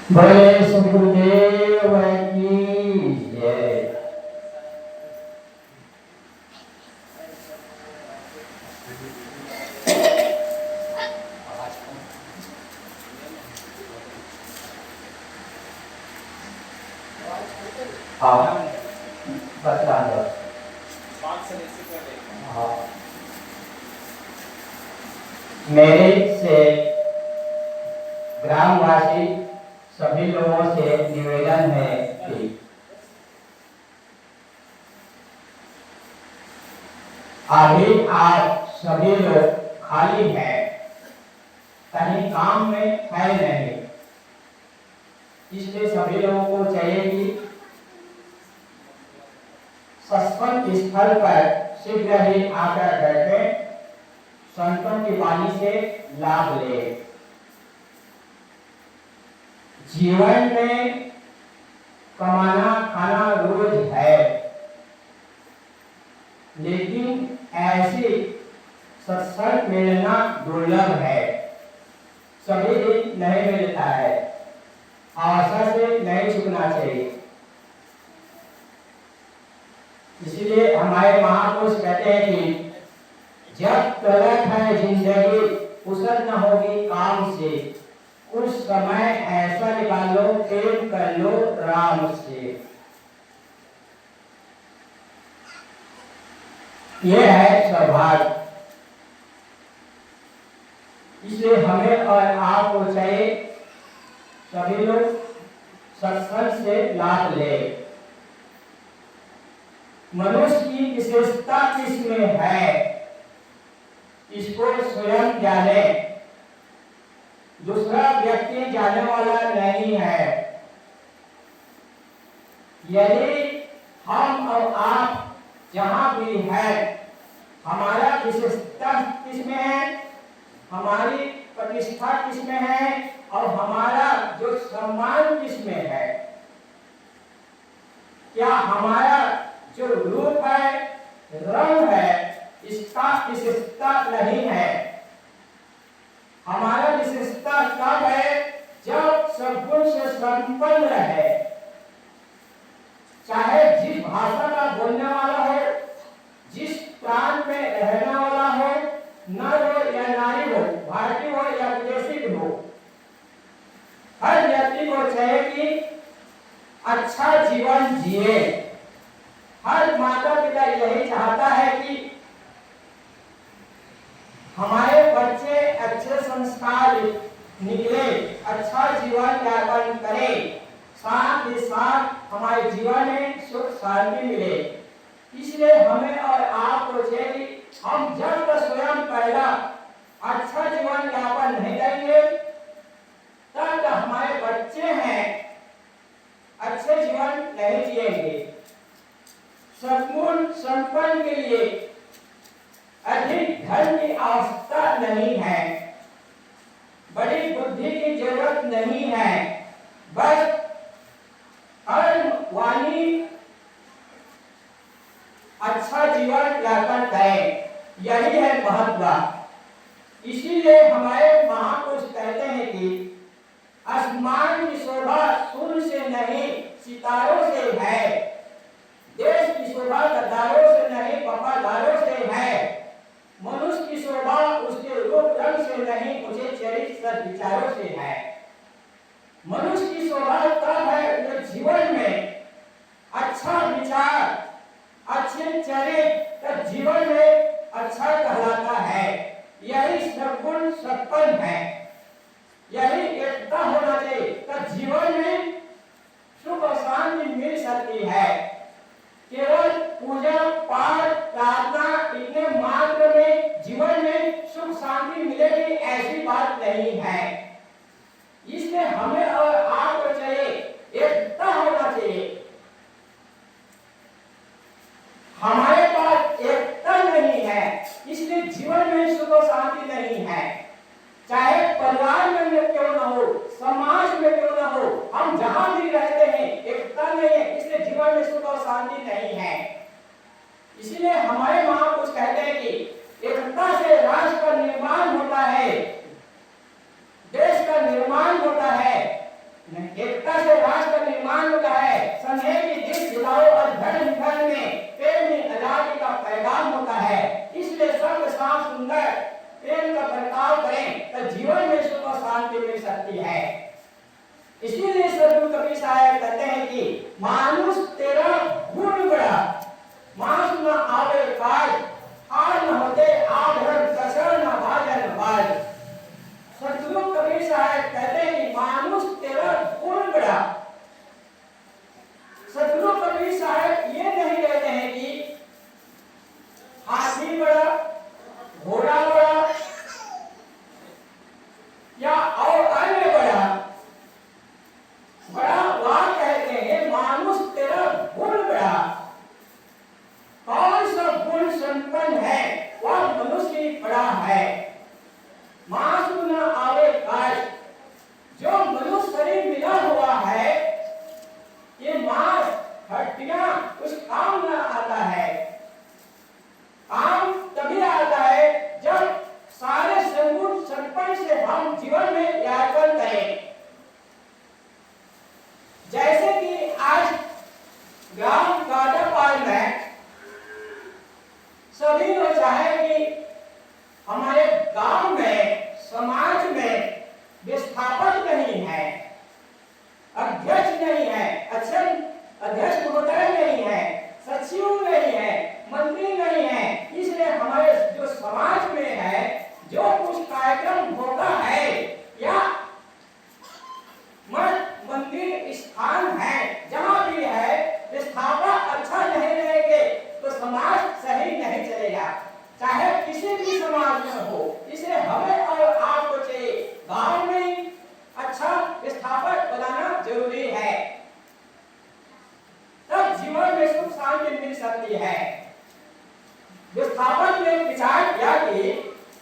बोले सदगुरुदेव की जय। हाँ बता दो। हाँ मेरे से ग्रामवासी सभी लोगों से निवेदन है कि अभी आप सभी लोग खाली हैं, कहीं काम में है नहीं, इसलिए सभी लोगों को चाहिए कि सत्संग स्थल पर शीघ्र ही आकर बैठे, संतों की वाणी से लाभ ले। जीवन में कमाना खाना रोज है, लेकिन ऐसी सत्संग मिलना दुर्लभ है। सभी दिन नहीं मिलता है, आशा से नहीं झुकना चाहिए। इसलिए हमारे महापुरुष कहते हैं कि जब तलक है जिंदगी फुर्सत न होगी काम से, उस समय ऐसा निकालो प्रेम कर लो राम से। यह है सौभाग्य। इसलिए हमें और आपको चाहिए सभी लोग सत्संग से लाभ ले। मनुष्य की विशेषता किसमें है, इसको स्वयं जाने, दूसरा व्यक्ति जानने वाला नहीं है। यदि हम और आप जहां भी है, हमारा विशेषता किसमें है, हमारी प्रतिष्ठा किसमें है और हमारा जो सम्मान किसमें है। क्या हमारा जो रूप है, रंग है, इसका विशेषता नहीं है। हमारा विशेषता कब है, जब सद्गुण से संपन्न रहे। चाहे जिस भाषा का बोलने वाला हो, जिस प्रांत में रहने वाला हो, नर हो या नारी हो, भारतीय हो या विदेशी हो, हर व्यक्ति को चाहिए कि अच्छा जीवन जिए। हर माता पिता यही चाहता है कि हमारे बच्चे अच्छे संस्कार निकले, अच्छा जीवन यापन करें, साथ ही साथ हमारे जीवन में सुख शांति मिले। इसलिए हमें और आपको चाहिए कि हम जब तक स्वयं पहला अच्छा जीवन यापन नहीं करेंगे, तब तक हमारे बच्चे हैं अच्छे जीवन नहीं जिएंगे। सद्गुण संपन्न के लिए अधिक धन की आवश्यकता नहीं है, बड़ी बुद्धि की जरूरत नहीं है, बस कर्म वाणी अच्छा जीवन यापन करें, यही है महत्व। इसीलिए हमारे महापुरुष कहते हैं कि आसमान की शोभा सूर्य से नहीं सितारों से है, देश की शोभा गद्दारों से नहीं वफादारों से है, मनुष्य की शोभा उसके रूप रंग से नहीं उसे चरित्र सद्विचारों से है। मनुष्य की शोभा तब है जो जीवन में अच्छा विचार, अच्छे चरित्र, जीवन में अच्छा कहलाता है। यही सद्गुण संपन्न है, यही एकता होना चाहिए, तो जीवन में सुख और शांति मिल सकती है। केवल पूजा पाठ प्रार्थना इतने मात्र में जीवन में सुख शांति मिलेगी ऐसी बात नहीं है। इसलिए हमें और आपको चाहिए एकता होना चाहिए। हमारे पास एकता नहीं है, इसलिए जीवन में सुख और शांति नहीं है। चाहे परिवार में क्यों न हो, समाज में क्यों न हो, हम जहां भी रहते हैं एकता नहीं है, इसलिए जीवन में सुख और शांति नहीं है। इसीलिए हमारे महापुरुष कहते हैं कि एकता से राष्ट्र का निर्माण होता है, देश का निर्माण होता है, है। इसीलिए सदगुरु कबीर साहब कहते हैं कि मानुष तेरा गुण बड़ा, मास न आवे काज, आर न होते आभरण कसर न भाजन बाज। सदगुरु कबीर साहब कहते हैं कि मानुष तेरा गुण बड़ा। सदगुरु कबीर साहब ये नहीं कहते हैं कि हाथी बड़ा, घोड़ा बड़ा या और अन्य बड़ा वाह कहते हैं मानुष तेरा गुण बड़ा। कौन सा गुण संपन्न है वह मनुष्य ही बड़ा है। मास न आवे काज, जो मनुष्य शरीर मिला हुआ है ये मांस हड्डियां उस काम न आता है। काम तभी आता है जब सारे संगुण संपन्न से हम जीवन में यापन करें। जैसे कि आज ग्राम गाजापाल में सभी लोग चाहे कि हमारे गांव में समाज में विस्थापक नहीं है, अध्यक्ष नहीं है, अध्यक्ष महोदय नहीं है, सचिव नहीं है, मंत्री नहीं है। इसलिए हमारे जो समाज में है जो कुछ कार्यक्रम होता है या मठ मंदिर स्थान है जहां भी है विस्थापक अच्छा नहीं रहेंगे तो समाज सही नहीं चलेगा, चाहे किसी भी समाज में हो। इसलिए हमें और आपको चाहिए गांव में अच्छा विस्थापक बनाना जरूरी है, तब जीवन में सुख शांति मिल सकती है। विस्थापक ने विचार किया कि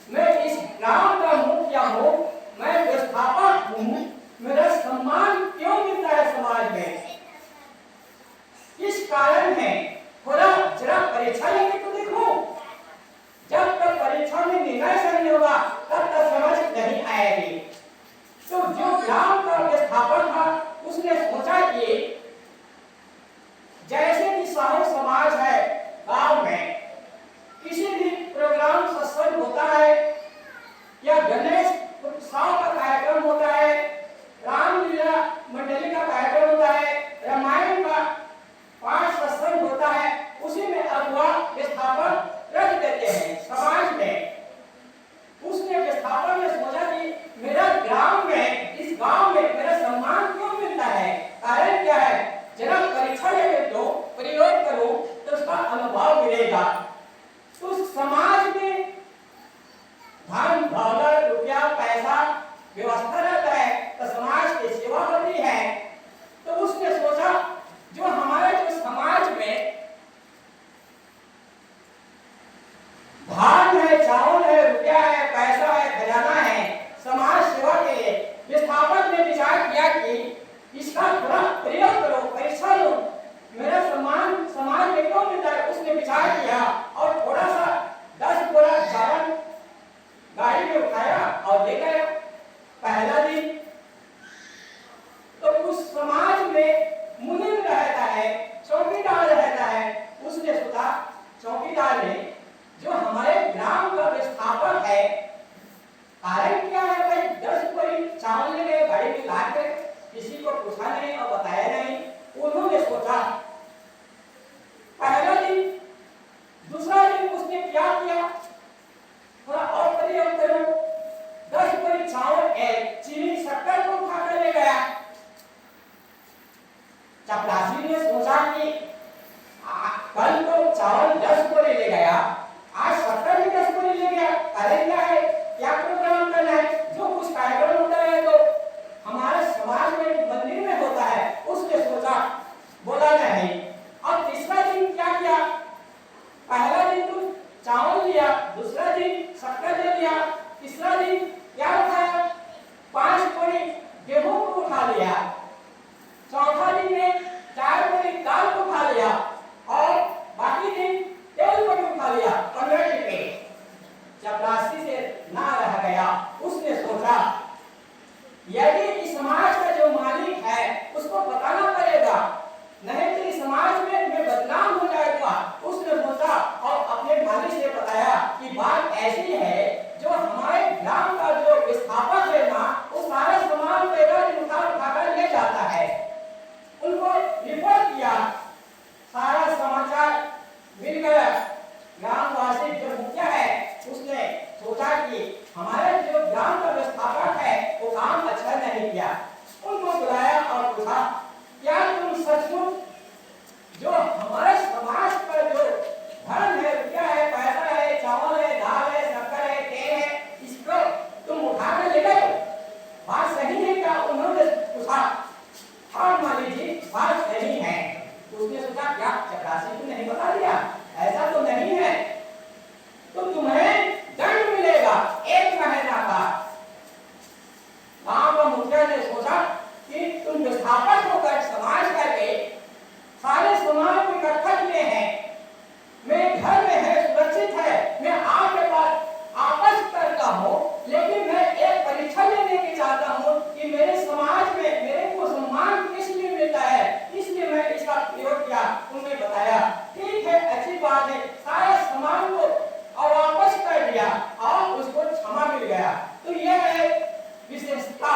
मैं इस ग्राम का मुखिया हूं, मैं विस्थापक हूं, मेरा सम्मान क्यों मिलता है समाज में, इस कारण है थोड़ा जरा परीक्षा लेके तो देखो। जब तक परीक्षा में निर्णय सही होगा तब तक समझ नहीं आएगी। तो जो ग्राम का विस्थापक था उसने सोचा कि जैसे कि साहू समाज है गांव में, किसी भी प्रोग्राम सत्संग होता है या गणेश उत्सव का कार्यक्रम होता है, रामलीला मंडली का कार्यक्रम होता है, रामायण का पाठ सत्संग होता है, उसी में अगुआ विस्थापक रख देते हैं समाज में। उसने विस्थापक ने सोचा कि मेरा ग्राम में, इस गांव में मेरा सम्मान क्यों मिलता है, कारण क्या है, जरा परीक्षा लेके तो प्रयोग करो तो उसका अनुभव मिलेगा। तो समाज में धन दौलत रुपया पैसा व्यवस्था रहता है तो समाज की सेवा होती है। तो उसने सोचा जो हमारे जो समाज में धान है, चावल है, रुपया है, पैसा है, खजाना है, समाज सेवा के लिए विस्थापक ने विचार किया कि इसका थोड़ा प्रयोग करो, परीक्षा लो, मेरा सम्मान समाज में क्यों मिलता है। उसने विचार किया और थोड़ा सा 10 बोरा चावल गाड़ी में उठाया और ले गया। पहला दिन तो उस समाज में मुनीम रहता है, चौकीदार रहता है। उसने सोचा चौकीदार ने जो हमारे ग्राम का विस्थापक है, कारण क्या है भाई 10 बोरी चावल ले गए गाड़ी में लाद के, किसी को पूछा नहीं और बताया नहीं। उन्होंने सोचा पहला दिन, दूसरा दिन उसने क्या किया, थोड़ा और प्रयोग करो, 10 बोरी चावल चीनी शक्कर को उठा कर ले गया। चपरासी ने सोचा कि कल को चावल 10 बोरी ले गया, आज शक्कर भी 10 बोरी ले गया, अरे क्या है, क्या प्रोग्राम करना है, जो कुछ कार्यक्रम होता है तो हमारे समाज में मंदिर में होता है। उसने सोचा बोला नहीं। अब तीसरा दिन क्या किया, पहला दिन तो चावल लिया, दूसरा दिन शक्कर ले लिया, तीसरा दिन क्या उठाया, 5 बोरी गेहूं को उठा लिया, चौथा दिन में 4 बोरी दाल को उठा लिया और बाकी दिन तेल को भी उठा लिया 15 डिब्बे। चपरासी से ना रह गया। उसने सोचा यदि इस समाज का जो मालिक है उसको बताना पड़ेगा, नहीं तो इस समाज में मैं बदनाम हो जाएगा। उसने सोचा और अपने मालिक से बताया कि बात ऐसी है, जो हमारे ग्राम का जो विस्थापक है ना, वो सारे समाज में बुलाया और पूछा, क्या तुम सचमुच जो हमारे समाज पर जो धन है, रुपया है, पैसा है, चावल है, दाल है, शक्कर है, तेल है, इसको तुम उठाकर ले गए? बात सही है क्या? उन्होंने पूछा। हाँ माली जी, बात सही है। उसने सोचा क्या चपरासी को नहीं बता दिया? ऐसा तो नहीं है, तो तुम्हें दंड मिलेगा 1 महीना का। गांव का मुखिया ने सोचा कि तुम विस्थापन होकर समाज करके सारे समाज को इकट्ठा किए हैं, मेरे घर में है, सुरक्षित है, मैं आपके पास आपस करता हूँ, लेकिन मैं एक परीक्षा लेने की चाहता हूँ कि मेरे समाज में मेरे को सम्मान किस लिए मिलता है, इसलिए मैं इसका प्रयोग किया। उन्होंने बताया ठीक है, अच्छी बात है, सारे सम्मान को और वापस कर दिया और उसको क्षमा मिल गया। तो यह है विशेषता